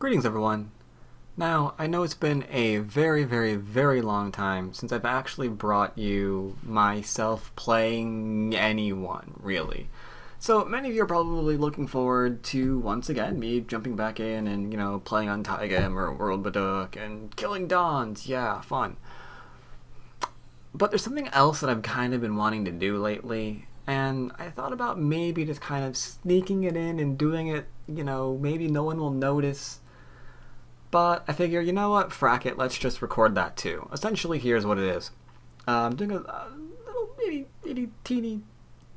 Greetings everyone. Now, I know it's been a very long time since I've actually brought you myself playing anyone, really. So many of you are probably looking forward to, once again, me jumping back in and, playing on Taigem or World Baduk and killing Dons. Yeah, fun. But there's something else that I've kind of been wanting to do lately, and I thought about maybe just kind of sneaking it in and doing it, maybe no one will notice. But I figure, you know what, frack it, let's just record that too. Essentially, here's what it is. I'm doing a little teeny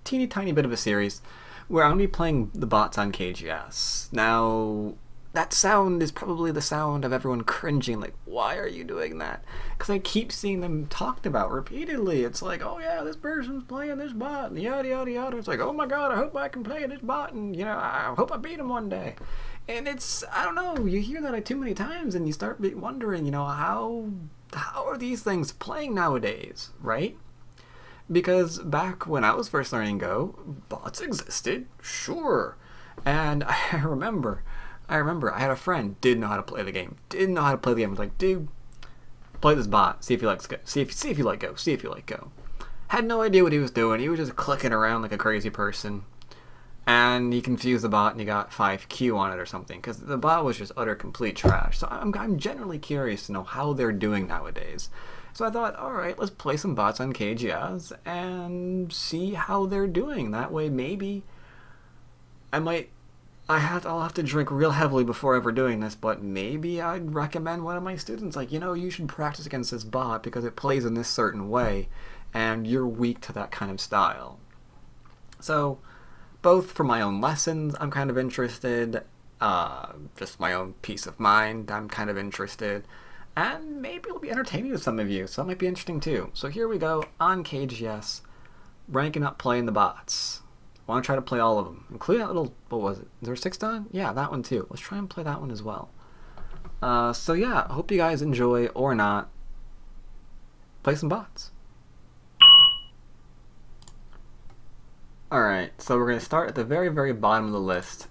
tiny bit of a series where I'm going to be playing the bots on KGS. Now, that sound is probably the sound of everyone cringing, like, why are you doing that? Because I keep seeing them talked about repeatedly. It's like, oh yeah, this person's playing this bot, and yada yada yada. It's like, oh my god, I hope I can play this bot, and I hope I beat him one day. And it's, I don't know, you hear that too many times and you start wondering, how are these things playing nowadays, right? Because back when I was first learning Go, bots existed, sure. And I remember I had a friend, didn't know how to play the game. I was like, dude, play this bot, see if you like Go, see if you like Go. Had no idea what he was doing, he was just clicking around like a crazy person. And he confused the bot and he got 5Q on it or something, because the bot was just utter complete trash. So I'm generally curious to know how they're doing nowadays. So I thought, alright, let's play some bots on KGS and see how they're doing. That way maybe I'll have to drink real heavily before ever doing this, but maybe I'd recommend one of my students, like, you should practice against this bot because it plays in this certain way and you're weak to that kind of style. So both for my own lessons, I'm kind of interested, just my own peace of mind, I'm kind of interested, and maybe it'll be entertaining to some of you, so that might be interesting too. So here we go, on KGS, ranking up playing the bots. I want to try to play all of them, including that little, what was it, is there 6 done? Yeah, that one too. Let's try and play that one as well. So yeah, I hope you guys enjoy, or not, play some bots. Alright, so we're going to start at the very bottom of the list,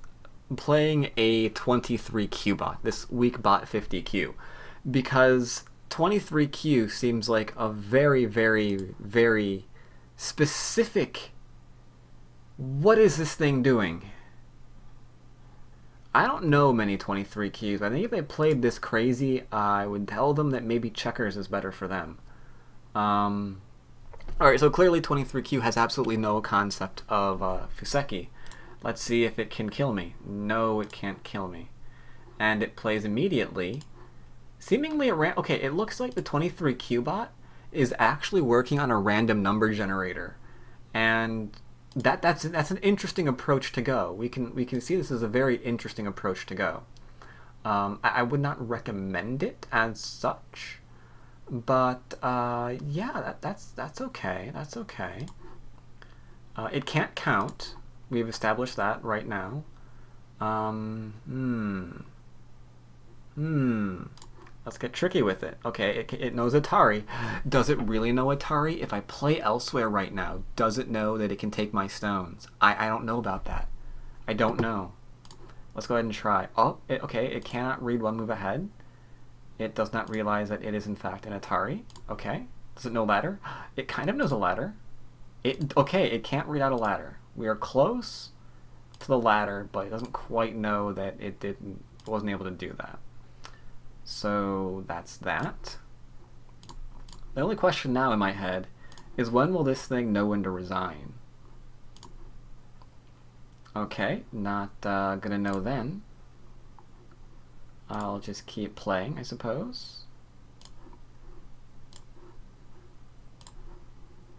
playing a 23Q bot, this weak bot 50Q, because 23Q seems like a very specific, what is this thing doing? I don't know many 23Qs, I think if they played this crazy, I would tell them that maybe checkers is better for them. Alright, so clearly 23Q has absolutely no concept of Fuseki. Let's see if it can kill me. No, it can't kill me. And it plays immediately. Seemingly okay, it looks like the 23Q bot is actually working on a random number generator. And that's an interesting approach to go. We can see this as a very interesting approach to go. I would not recommend it as such. But yeah, that's okay. That's okay. It can't count. We've established that right now. Let's get tricky with it. Okay, it knows Atari. Does it really know Atari? If I play elsewhere right now, does it know that it can take my stones? I don't know about that. I don't know. Let's go ahead and try. Oh, okay, it cannot read one move ahead. It does not realize that it is in fact an Atari. Okay. Does it know ladder? It kind of knows a ladder. Okay, it can't read out a ladder. We are close to the ladder, but it doesn't quite know that it wasn't able to do that. So that's that. The only question now in my head is, when will this thing know when to resign? Okay, not gonna know then. I'll just keep playing, I suppose.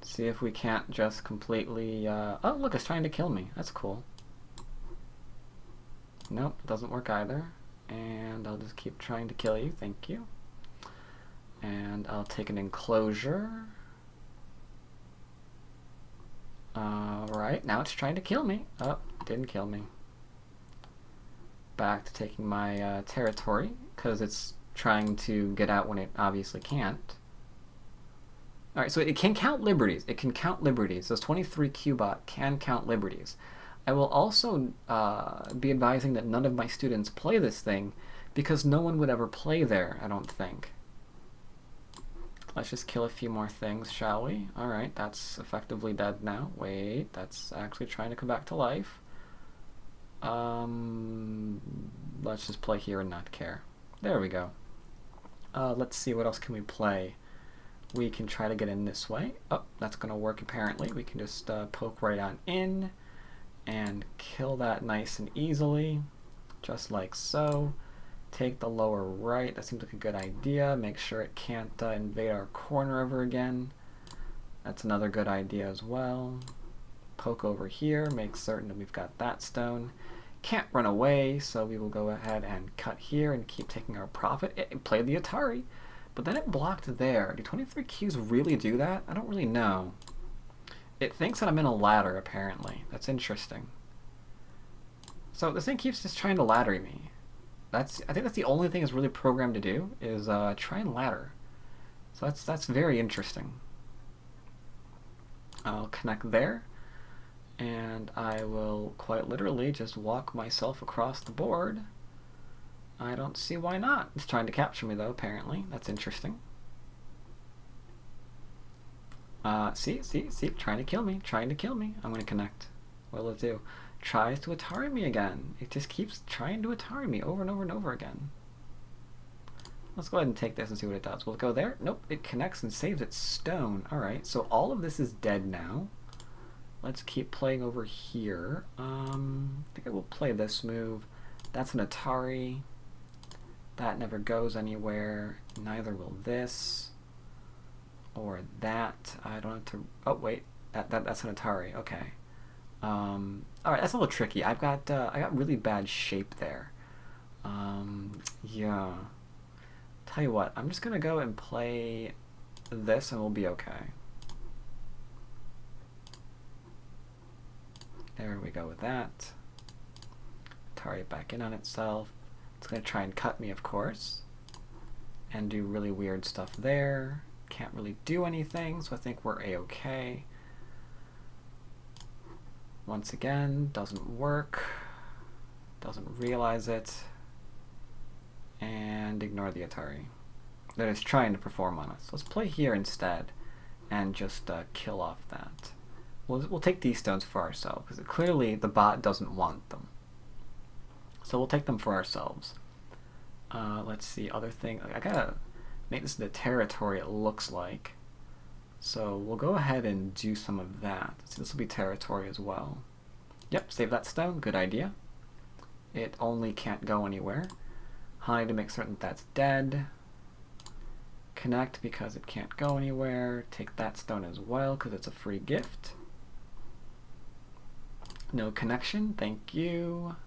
See if we can't just completely... oh, look, it's trying to kill me. That's cool. Nope, doesn't work either. And I'll just keep trying to kill you. Thank you. And I'll take an enclosure. Alright, now it's trying to kill me. Oh, didn't kill me. Back to taking my territory, because it's trying to get out when it obviously can't. Alright, so it can count liberties. It can count liberties. This 23Q bot can count liberties. I will also be advising that none of my students play this thing, because no one would ever play there, I don't think. Let's just kill a few more things, shall we? Alright, that's effectively dead now. Wait, that's actually trying to come back to life. Let's just play here and not care. There we go. Let's see, what else can we play? We can try to get in this way. Oh, that's going to work apparently. We can just poke right on in and kill that nice and easily, just like so. Take the lower right. That seems like a good idea. Make sure it can't invade our corner ever again. That's another good idea as well. Poke over here. Make certain that we've got that stone. Can't run away, so we will go ahead and cut here and keep taking our profit. It played the Atari, but then it blocked there. Do 23 Qs really do that? I don't really know. It thinks that I'm in a ladder, apparently. That's interesting. So this thing keeps just trying to ladder me. I think that's the only thing it's really programmed to do, is try and ladder. So that's very interesting. I'll connect there, and I will quite literally just walk myself across the board. I don't see why not. It's trying to capture me though, apparently. That's interesting. See, trying to kill me, I'm gonna connect. What'll it do? Tries to Atari me again. It just keeps trying to Atari me over and over and over again. Let's go ahead and take this and see what it does. Will it go there? Nope, it connects and saves its stone. Alright, so all of this is dead now. Let's keep playing over here. I think I will play this move. That's an Atari. That never goes anywhere. Neither will this. Or that. I don't have to... Oh, wait. That's an Atari. Okay. Alright, that's a little tricky. I got really bad shape there. Yeah. Tell you what, I'm just gonna go and play this and we'll be okay. There we go with that. Atari back in on itself. It's gonna try and cut me, of course. And do really weird stuff there. Can't really do anything, so I think we're a-okay. Once again, doesn't work, doesn't realize it, and ignore the Atari that is trying to perform on us. Let's play here instead and just kill off that. We'll take these stones for ourselves, because clearly the bot doesn't want them. So we'll take them for ourselves. Let's see, other thing. I gotta make this the territory it looks like. So we'll go ahead and do some of that. So this will be territory as well. Yep, save that stone, good idea. It only can't go anywhere. Hide to make certain that that's dead. Connect because it can't go anywhere. Take that stone as well because it's a free gift. No connection, thank you.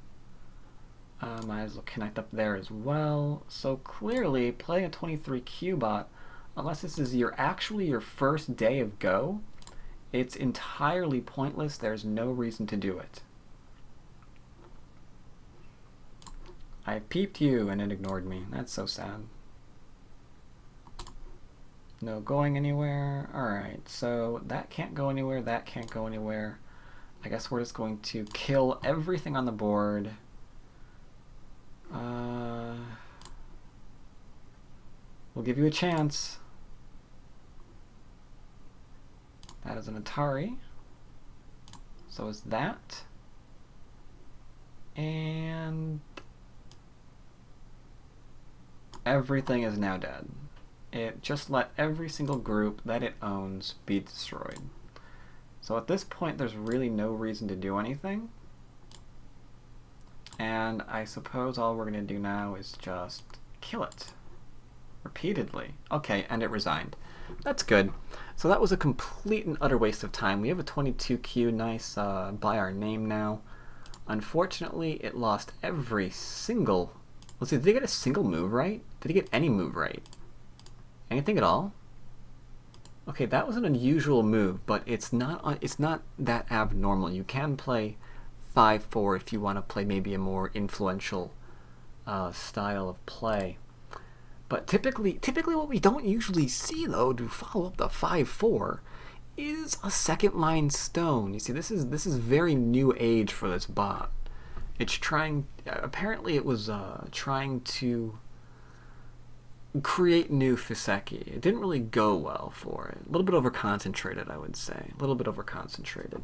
Might as well connect up there as well. So clearly, playing a 23Q bot, unless this is actually your first day of Go, it's entirely pointless. There's no reason to do it. I peeped you and it ignored me. That's so sad. No going anywhere. Alright, so that can't go anywhere, that can't go anywhere. I guess we're just going to kill everything on the board. We'll give you a chance. That is an Atari. So is that. And everything is now dead. It just let every single group that it owns be destroyed. So at this point there's really no reason to do anything. And I suppose all we're going to do now is just kill it. Repeatedly. Okay, and it resigned. That's good. So that was a complete and utter waste of time. We have a 22Q, nice, by our name now. Unfortunately, it lost every single... Let's see, did they get a single move right? Did he get any move right? Anything at all? Okay, that was an unusual move, but it's not that abnormal. You can play 5-4 if you want to play maybe a more influential style of play. But typically what we don't usually see, though, to follow up the 5-4 is a second line stone. You see, this is very new age for this bot. It's trying, apparently it was trying to create new Fiseki. It didn't really go well for it. A little bit over-concentrated, I would say. A little bit over-concentrated.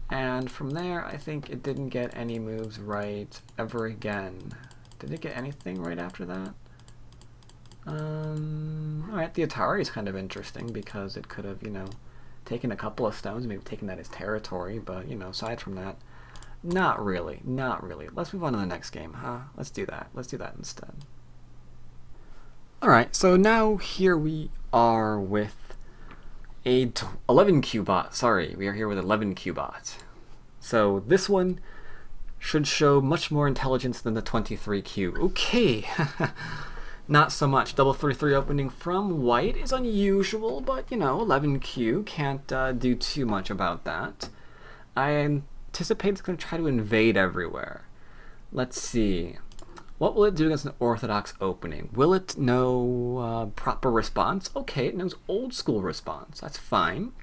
And from there, I think it didn't get any moves right ever again. Did it get anything right after that? Alright, the Atari is kind of interesting because it could have, you know, taken a couple of stones, maybe taken that as territory, but, you know, aside from that, not really, not really. Let's move on to the next game, huh? Let's do that. Let's do that instead. Alright, so now here we are with a 11Q bot. Sorry, we are here with 11Q bot. So this one should show much more intelligence than the 23Q. Okay, not so much. Double 3-3 opening from white is unusual, but you know, 11Q can't do too much about that. I anticipate it's going to try to invade everywhere. Let's see. What will it do against an orthodox opening? Will it know proper response? Okay, it knows old school response. That's fine.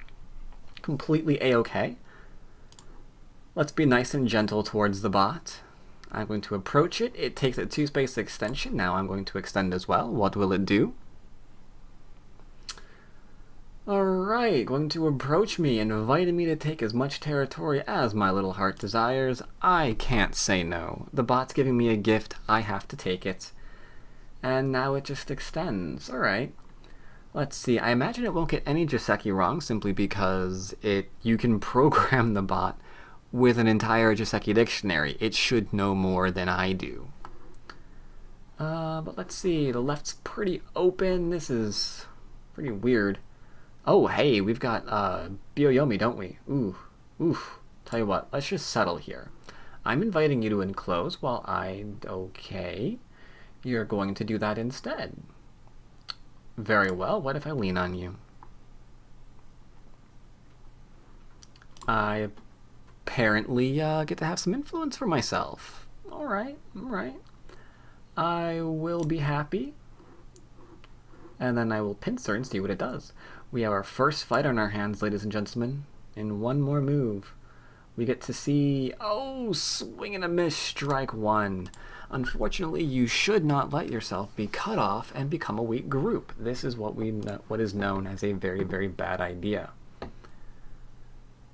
Completely a-okay. Let's be nice and gentle towards the bot. I'm going to approach it. It takes a 2-space extension. Now I'm going to extend as well. What will it do? Alright, going to approach me, inviting me to take as much territory as my little heart desires. I can't say no. The bot's giving me a gift, I have to take it. And now it just extends. Alright. Let's see, I imagine it won't get any Joseki wrong simply because you can program the bot with an entire Joseki dictionary. It should know more than I do. But let's see, the left's pretty open. This is pretty weird. Oh, hey, we've got Byoyomi, don't we? Ooh, oof. Tell you what, let's just settle here. I'm inviting you to enclose while okay. You're going to do that instead. Very well, what if I lean on you? I apparently get to have some influence for myself. Alright, alright. I will be happy. And then I will pincer and see what it does. We have our first fight on our hands, ladies and gentlemen. In one more move, we get to see, oh, swing and a miss, strike one. Unfortunately, you should not let yourself be cut off and become a weak group. This is what is known as a very, very bad idea.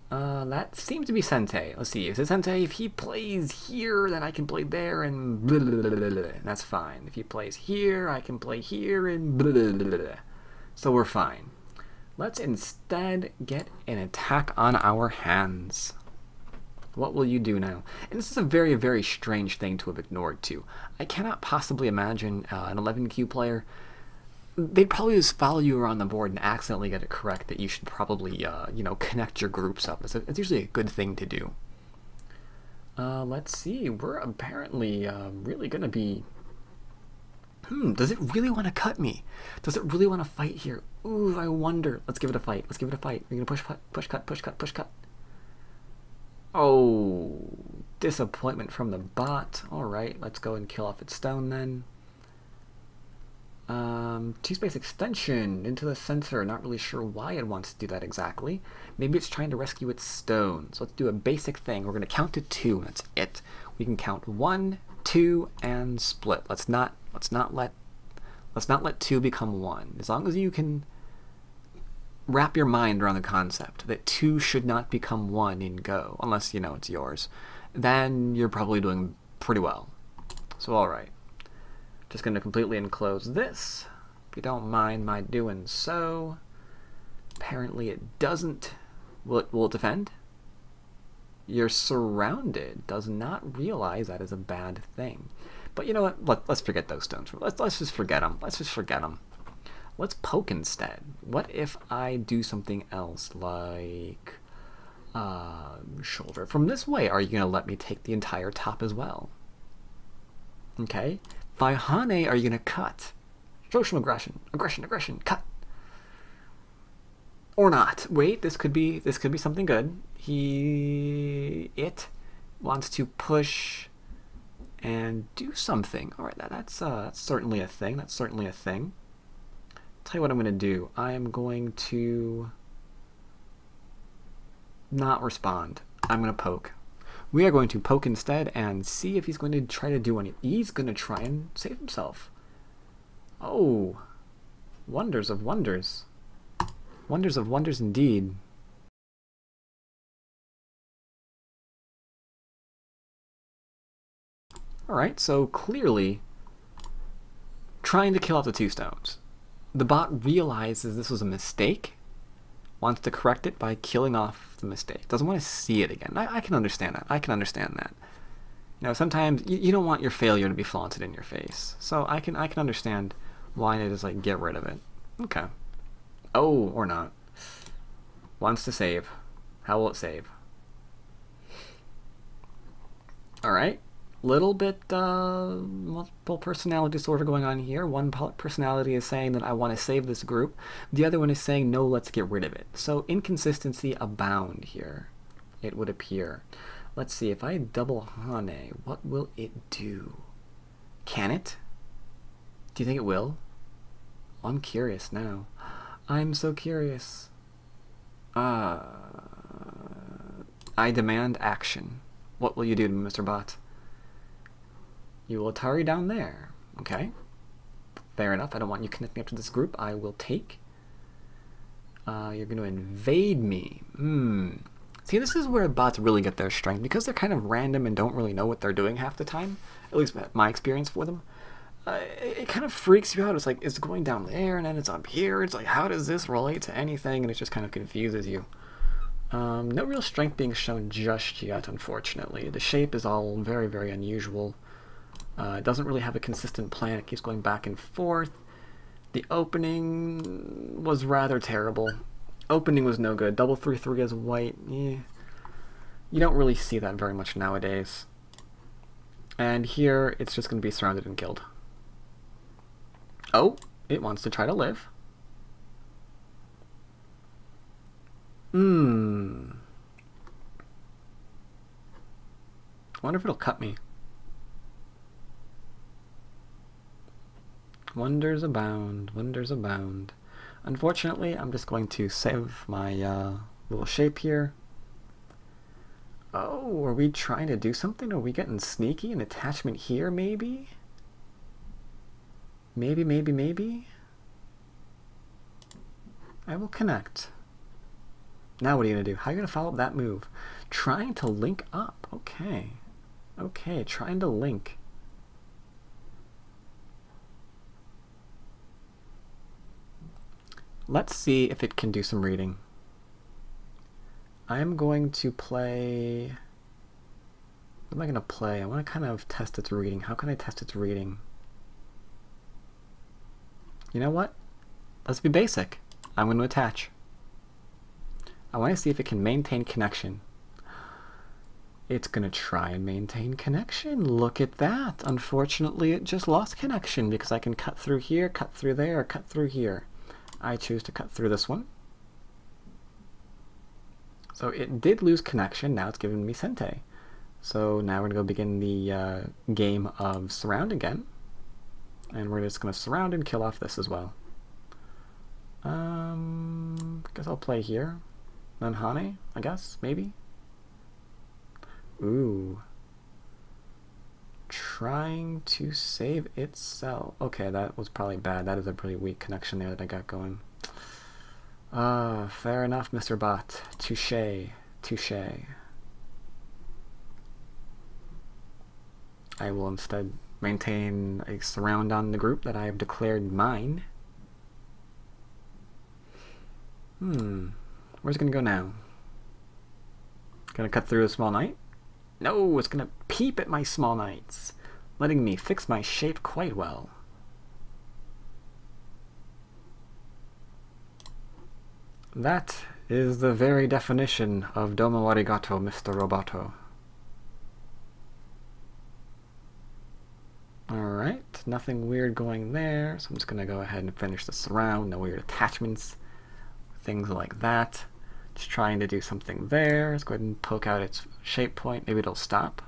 That seems to be Sente. Let's see, is it Sente? If he plays here, then I can play there, and blah, blah, blah, blah, blah. That's fine. If he plays here, I can play here, and blah, blah, blah, blah. So we're fine. Let's instead get an attack on our hands. What will you do now? And this is a very, very strange thing to have ignored, too. I cannot possibly imagine an 11Q player. They'd probably just follow you around the board and accidentally get it correct that you should probably, you know, connect your groups up. It's usually a good thing to do. Let's see. We're apparently really going to be... does it really want to cut me? Does it really want to fight here? Ooh, I wonder. Let's give it a fight. Let's give it a fight. We're going to push, cut, push, cut, push, cut. Oh, disappointment from the bot. Alright, let's go and kill off its stone then. 2-space extension into the center. Not really sure why it wants to do that exactly. Maybe it's trying to rescue its stone. So let's do a basic thing. We're going to count to 2, and that's it. We can count 1, 2, and split. Let's not let 2 become 1. As long as you can wrap your mind around the concept that 2 should not become 1 in Go, unless, you know, it's yours, then you're probably doing pretty well. So, alright. Just going to completely enclose this, if you don't mind my doing so. Apparently it doesn't. Will it defend? You're surrounded. Does not realize that is a bad thing. But you know what? Let's forget those stones. Let's just forget them. Let's just forget them. Let's poke instead. What if I do something else, like shoulder from this way? Are you going to let me take the entire top as well? Okay. Vaihane, are you going to cut? Show some aggression. Aggression, aggression, cut. Or not. Wait, this could be something good. It wants to push and do something. All right, that's certainly a thing. That's certainly a thing. Tell you what I'm going to do. I am going to not respond. I'm going to poke. We are going to poke instead and see if he's going to try to do any. He's going to try and save himself. Oh, wonders of wonders. Wonders of wonders indeed. Alright, so clearly trying to kill off the 2 stones. The bot realizes this was a mistake, wants to correct it by killing off the mistake. Doesn't want to see it again. I can understand that. I can understand that. You know, sometimes you don't want your failure to be flaunted in your face. So I can understand why it is like, get rid of it. Okay. Oh, or not. Wants to save. How will it save? Alright. Little bit multiple personality disorder going on here. One personality is saying that I want to save this group. The other one is saying, no, let's get rid of it. So inconsistency abound here, it would appear. Let's see, if I double Hane, what will it do? Can it? Do you think it will? I'm curious now. I'm so curious. I demand action. What will you do to me, Mr. Bot? You will Atari down there. Okay. Fair enough. I don't want you connecting up to this group. I will take. You're going to invade me. See, this is where bots really get their strength, because they're kind of random and don't really know what they're doing half the time. At least my experience for them. It kind of freaks you out. It's like, it's going down there and then it's up here. It's like, how does this relate to anything? And it just kind of confuses you. No real strength being shown just yet, unfortunately. The shape is all very, very unusual. It doesn't really have a consistent plan. It keeps going back and forth. The opening was rather terrible. Opening was no good. Double 3/3 as white. You don't really see that very much nowadays. And here, it's just going to be surrounded and killed. Oh, it wants to try to live. Wonder if it'll cut me. Wonders abound, wonders abound. Unfortunately, I'm just going to save my little shape here. Oh, are we trying to do something? Are we getting sneaky? An attachment here, maybe? Maybe, maybe, maybe? I will connect. Now what are you going to do? How are you going to follow up that move? Trying to link up. Okay. Okay, trying to link. Let's see if it can do some reading. I'm going to play... What am I going to play? I want to kind of test its reading. How can I test its reading? You know what? Let's be basic. I'm going to attach. I want to see if it can maintain connection. It's going to try and maintain connection. Look at that. Unfortunately, it just lost connection because I can cut through here, cut through there, cut through here. I choose to cut through this one. So it did lose connection. Now it's giving me Sente. So now we're going to go begin the game of surround again. And we're just going to surround and kill off this as well. Guess I'll play here. Then Hane, I guess, maybe. Ooh. Trying to save itself. Okay, that was probably bad. That is a pretty weak connection there that I got going. Fair enough, Mr. Bot. Touché. Touché. I will instead maintain a surround on the group that I have declared mine. Where's it gonna go now? Gonna cut through a small knight? No, it's gonna peep at my small knights, letting me fix my shape quite well. That is the very definition of domo arigato, Mr. Roboto. Alright, nothing weird going there, so I'm just gonna go ahead and finish the surround. No weird attachments, things like that. Just trying to do something there. Let's go ahead and poke out its shape point. Maybe it'll stop.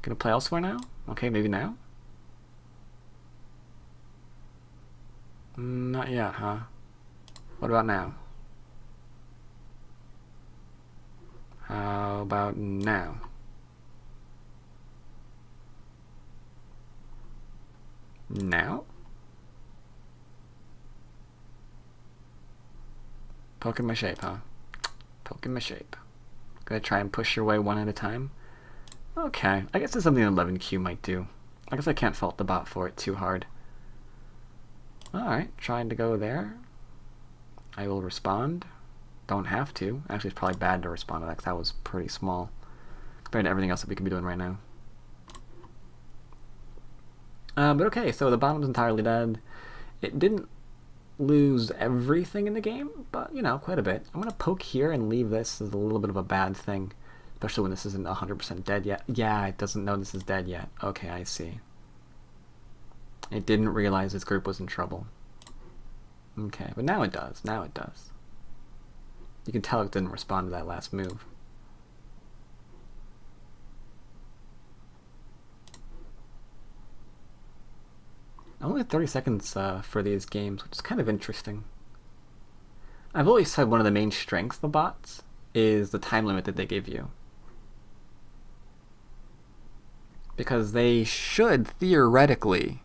Gonna play elsewhere now? Okay, maybe now? Not yet, huh? What about now? How about now? Now? Poking my shape, huh? Poking my shape. Gonna try and push your way one at a time? Okay, I guess it's something an 11Q might do. I guess I can't fault the bot for it too hard. Alright, trying to go there. I will respond. Don't have to. Actually, it's probably bad to respond to that because that was pretty small compared to everything else that we could be doing right now. But okay, so the bottom's entirely dead. It didn't lose everything in the game, but, you know, quite a bit. I'm going to poke here and leave this as a little bit of a bad thing, especially when this isn't 100% dead yet. Yeah, it doesn't know this is dead yet. Okay, I see. It didn't realize its group was in trouble. Okay, but now it does. Now it does. You can tell it didn't respond to that last move. Only 30 seconds for these games, which is kind of interesting. I've always said one of the main strengths of the bots is the time limit that they give you. Because they should, theoretically,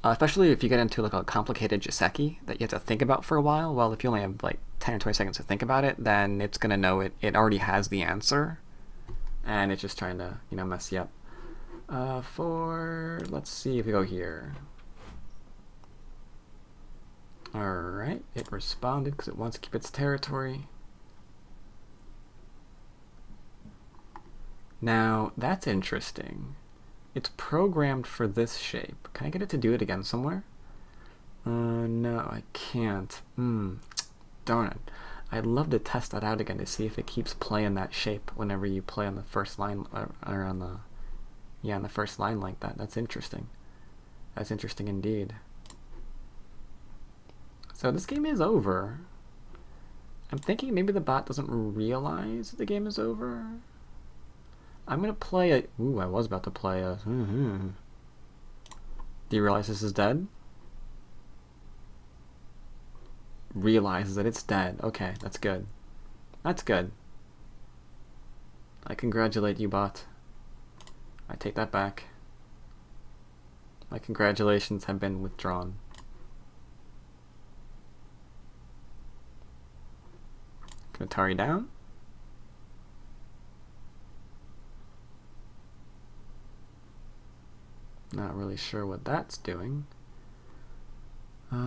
especially if you get into like a complicated Joseki that you have to think about for a while, well, if you only have like 10 or 20 seconds to think about it, then it's going to know it already has the answer. And it's just trying to, you know, mess you up. Let's see if we go here. Alright, it responded because it wants to keep its territory. Now, that's interesting. It's programmed for this shape. Can I get it to do it again somewhere? No, I can't. Darn it. I'd love to test that out again to see if it keeps playing that shape whenever you play on the first line, or on the... Yeah, on the first line like that. That's interesting. That's interesting indeed. So this game is over. I'm thinking maybe the bot doesn't realize the game is over. I'm gonna play a... Ooh, I was about to play a... Do you realize this is dead? Realizes that it's dead. Okay, that's good. That's good. I congratulate you, bot. I take that back. My congratulations have been withdrawn. Can Atari down? Not really sure what that's doing. I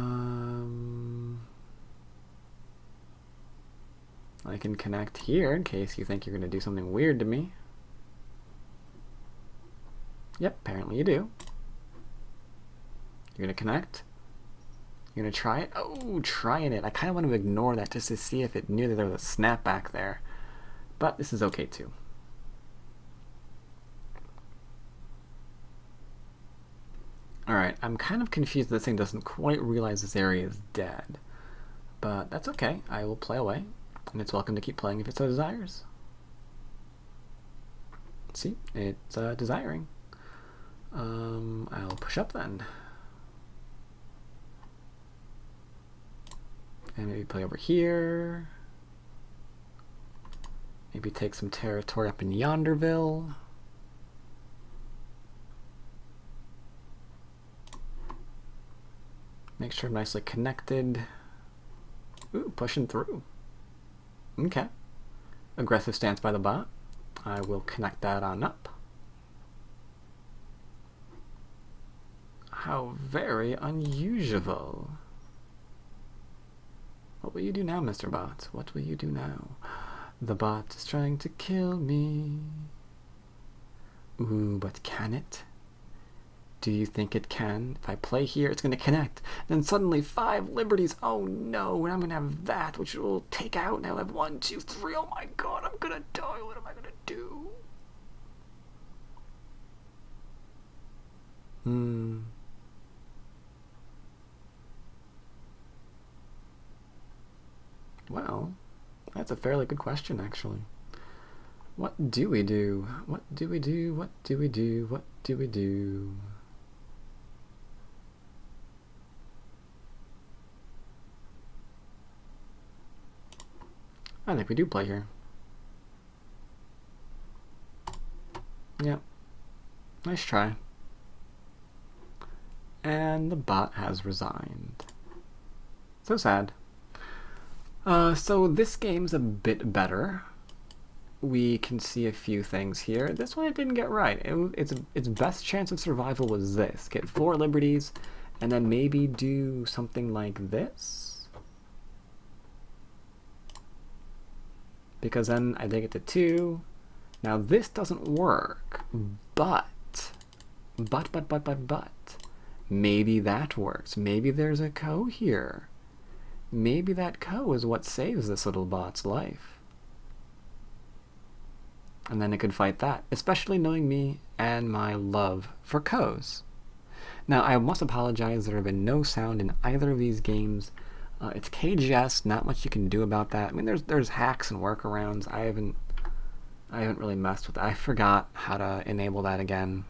can connect here in case you think you're going to do something weird to me. Yep, apparently you do. You're going to connect. You're going to try it. Oh, trying it. I kind of want to ignore that just to see if it knew that there was a snapback there. But this is okay too. Alright, I'm kind of confused that this thing doesn't quite realize this area is dead. But that's okay. I will play away. And it's welcome to keep playing if it so desires. See? It's desiring. I'll push up then. And maybe play over here. Maybe take some territory up in Yonderville. Make sure I'm nicely connected. Ooh, pushing through. Okay. Aggressive stance by the bot. I will connect that on up. How very unusual. What will you do now, Mr. Bot? What will you do now? The bot is trying to kill me. Ooh, but can it? Do you think it can? If I play here, it's going to connect. Then suddenly 5 liberties. Oh no, and I'm going to have that, which will take out. And I'll have 1, 2, 3. Oh my god, I'm going to die. What am I going to do? Well, that's a fairly good question, actually. What do we do? What do we do? What do we do? What do we do? I think we do play here. Yeah. Nice try. And the bot has resigned. So sad. So this game's a bit better. We can see a few things here. This one it didn't get right. Its best chance of survival was this. Get 4 liberties, and then maybe do something like this. Because then I take it to 2. Now this doesn't work, but, maybe that works. Maybe there's a co here. Maybe that co is what saves this little bot's life. And then it could fight that, especially knowing me and my love for co's. Now, I must apologize, there have been no sound in either of these games. It's KGS, not much you can do about that. I mean, there's hacks and workarounds. I haven't really messed with that. I forgot how to enable that again.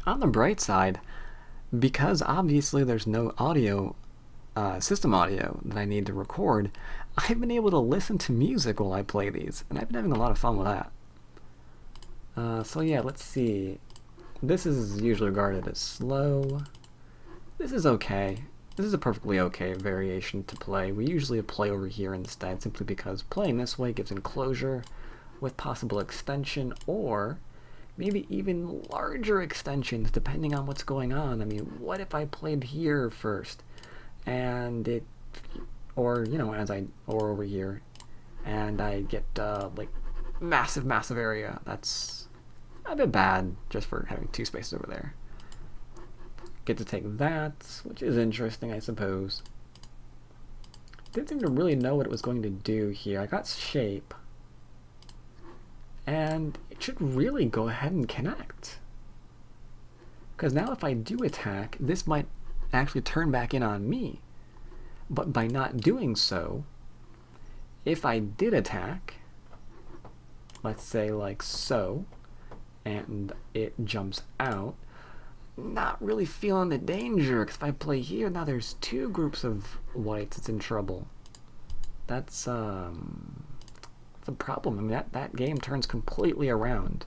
On the bright side, because obviously there's no audio, system audio that I need to record, I've been able to listen to music while I play these, and I've been having a lot of fun with that. So yeah, let's see. This is usually regarded as slow. This is okay. This is a perfectly okay variation to play. We usually play over here instead, simply because playing this way gives enclosure with possible extension, or maybe even larger extensions depending on what's going on. I mean, what if I played here first, and it, or you know, or over here, and I get like massive area. That's a bit bad just for having 2 spaces over there. Get to take that, which is interesting, I suppose. Didn't seem to really know what it was going to do here. I got shape, and it should really go ahead and connect. Because now if I do attack, this might actually turn back in on me. But by not doing so, if I did attack, let's say like so, and it jumps out, not really feeling the danger, because if I play here, now there's 2 groups of whites that's in trouble. That's a problem. I mean, that game turns completely around.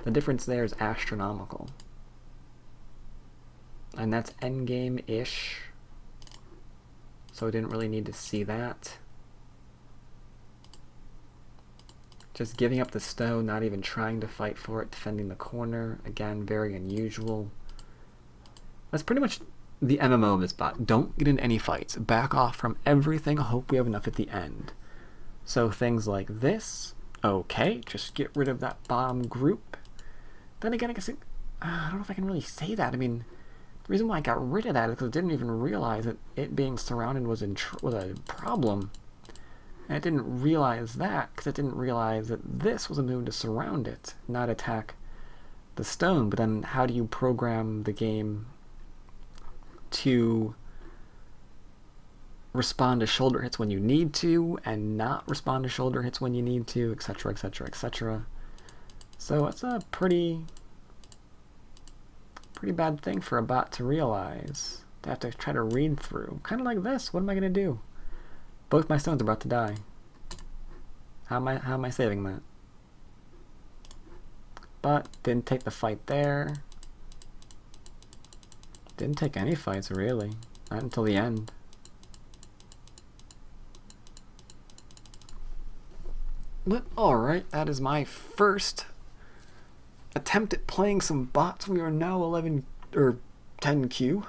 The difference there is astronomical. And that's endgame-ish, so I didn't really need to see that. Just giving up the stone, not even trying to fight for it, defending the corner. Again, very unusual. That's pretty much the MMO of this bot. Don't get into any fights. Back off from everything. Hope we have enough at the end. So things like this. Okay, just get rid of that bottom group. Then again, I guess I don't know if I can really say that. I mean, the reason why I got rid of that is because I didn't even realize that it being surrounded was a problem. And I didn't realize that because I didn't realize that this was a move to surround it, not attack the stone. But then how do you program the game to respond to shoulder hits when you need to and not respond to shoulder hits when you need to, etc, etc, etc. So it's a pretty bad thing for a bot to realize, to have to try to read through. Kind of like this. What am I going to do? Both my stones are about to die. How am I saving that? But didn't take the fight there. Didn't take any fights, really. Not until the end. But alright, that is my first attempt at playing some bots. We are now 11 or 10Q.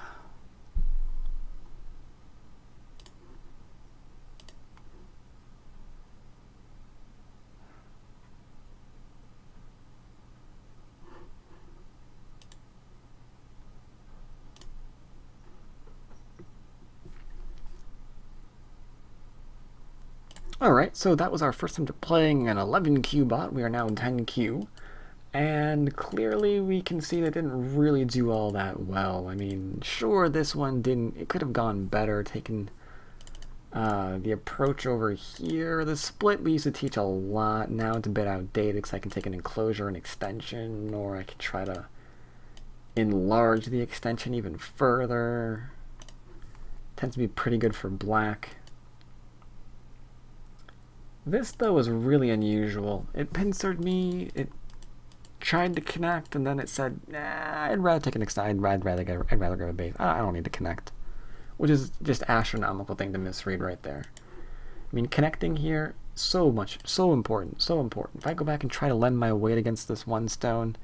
Alright, so that was our first time to playing an 11Q bot. We are now in 10Q. And clearly we can see that it didn't really do all that well. I mean, sure, this one didn't, it could have gone better, taken the approach over here. The split we used to teach a lot. Now it's a bit outdated because I can take an enclosure and extension, or I can try to enlarge the extension even further. Tends to be pretty good for black. This, though, is really unusual. It pincered me. tried to connect, and then it said, nah, I'd rather take an I'd rather grab a base. I don't need to connect. Which is just astronomical thing to misread right there. I mean, connecting here, so important, so important. If I go back and try to lend my weight against this one stone,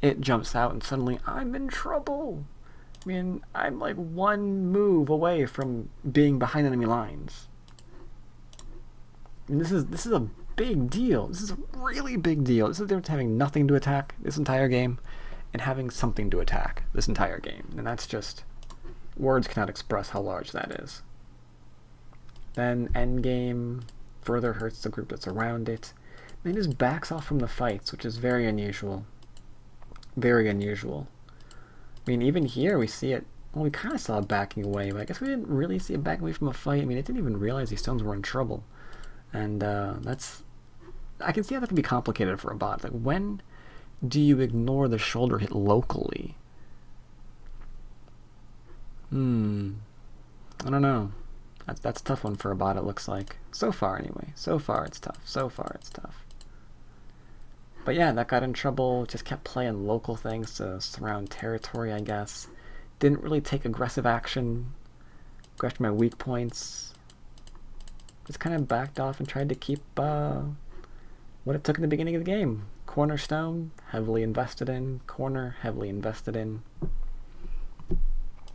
it jumps out and suddenly I'm in trouble. I mean, I'm like one move away from being behind enemy lines. I mean, this is a big deal. This is a really big deal. This is the difference having nothing to attack this entire game and having something to attack this entire game. And that's just, words cannot express how large that is. Then endgame further hurts the group that's around it. And he just backs off from the fights, which is very unusual. Very unusual. I mean, even here we see it, well, we kind of saw it backing away, but I guess we didn't really see it backing away from a fight. I mean, it didn't even realize these stones were in trouble. And that's, I can see how that can be complicated for a bot. Like, when do you ignore the shoulder hit locally? I don't know. That's a tough one for a bot, it looks like. So far, anyway. So far, it's tough. So far, it's tough. But yeah, that got in trouble. Just kept playing local things to surround territory, I guess. Didn't really take aggressive action. Go after my weak points. Just kind of backed off and tried to keep what it took in the beginning of the game. Cornerstone, heavily invested in. Corner, heavily invested in.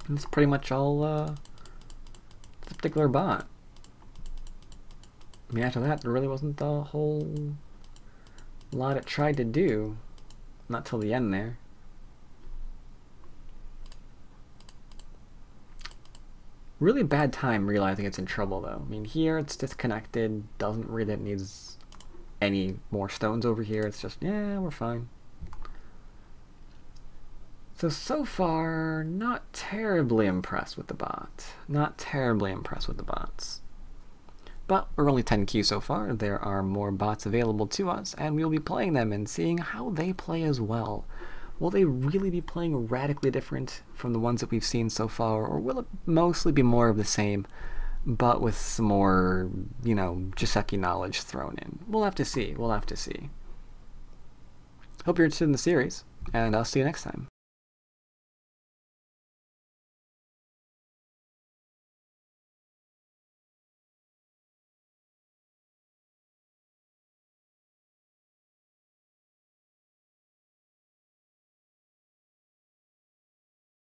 And that's pretty much all this particular bot. I mean, after that, there really wasn't a whole lot it tried to do. Not till the end there. Really bad time realizing it's in trouble, though. I mean, here it's disconnected, doesn't read that it needs any more stones over here. It's just, yeah, we're fine. So far, not terribly impressed with the bot. Not terribly impressed with the bots. But we're only 10Q so far. There are more bots available to us, and we'll be playing them and seeing how they play as well. Will they really be playing radically different from the ones that we've seen so far, or will it mostly be more of the same, but with some more, you know, Joseki knowledge thrown in? We'll have to see. We'll have to see. Hope you're interested in the series, and I'll see you next time.